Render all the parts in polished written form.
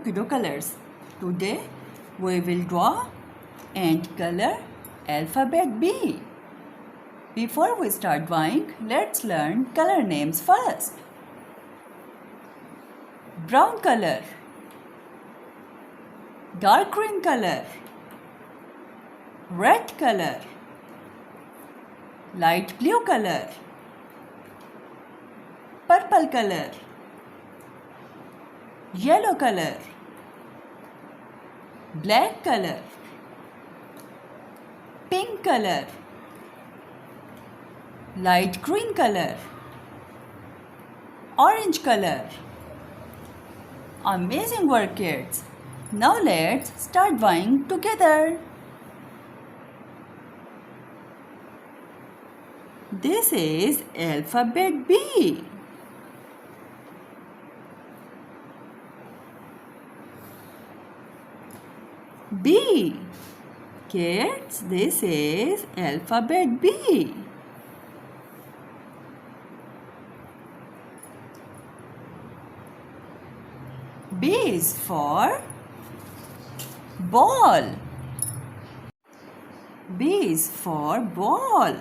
Kiddo colors. Today we will draw and color alphabet B. Before we start drawing, let's learn color names first. Brown color, dark green color, red color, light blue color, purple color, yellow color, black color, pink color, light green color, orange color. Amazing work, kids. Now let's start drawing together. This is alphabet B. B. Kids, this is alphabet B. B is for ball. B is for ball.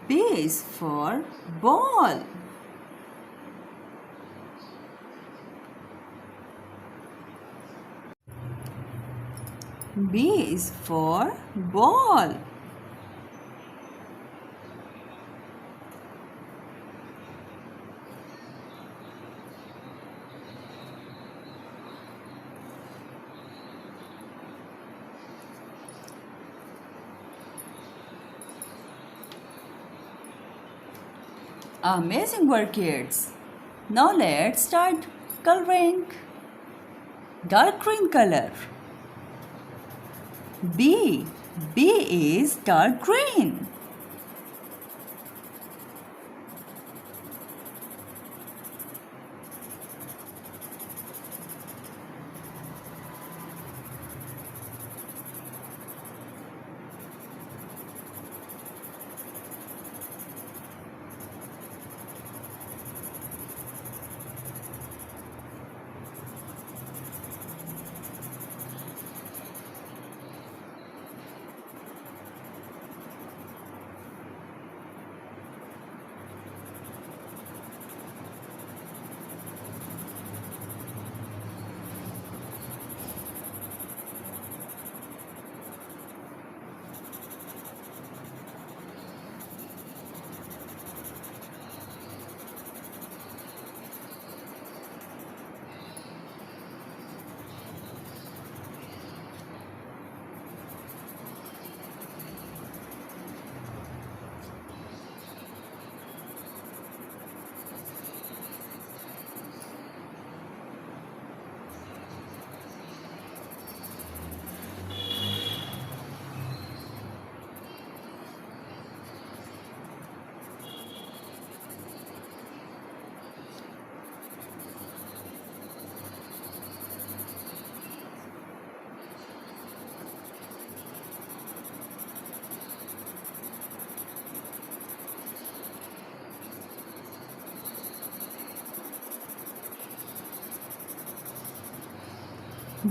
B is for ball. B is for ball. Amazing work, kids. Now let's start coloring. Dark green color. B. B is dark green.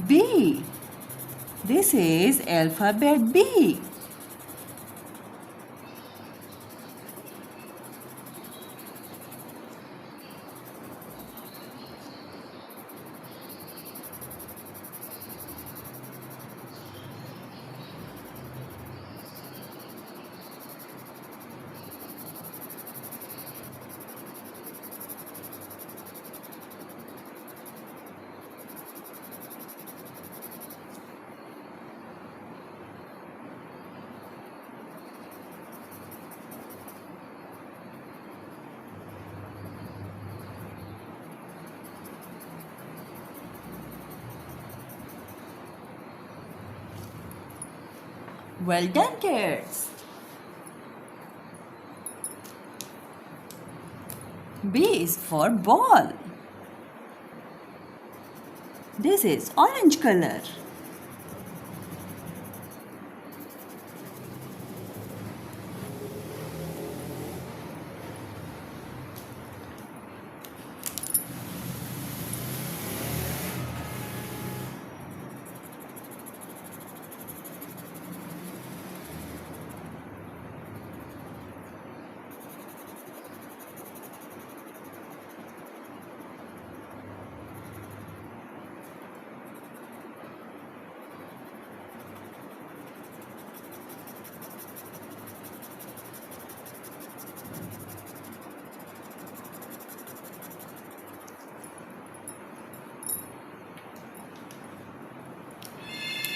B. This is alphabet B. Well done, kids. B is for ball. This is orange color.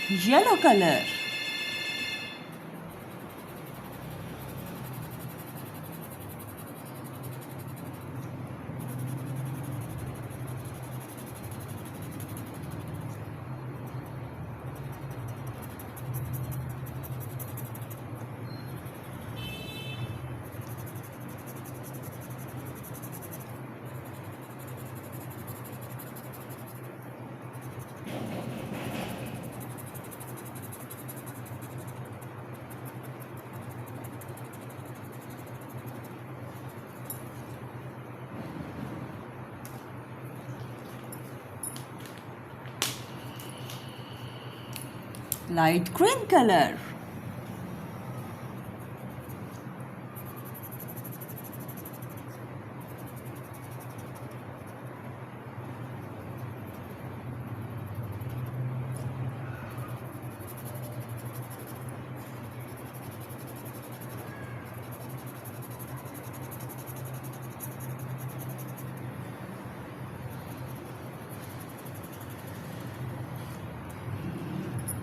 Yellow color. Light green color.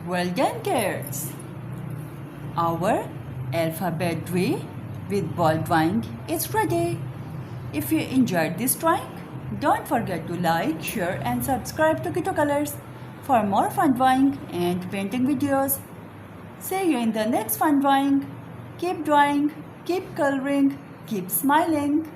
Well done, kids! Our alphabet drawing with ball drawing is ready. If you enjoyed this drawing, don't forget to like, share and subscribe to Kiddo Colors for more fun drawing and painting videos. See you in the next fun drawing. Keep drawing, keep coloring, keep smiling.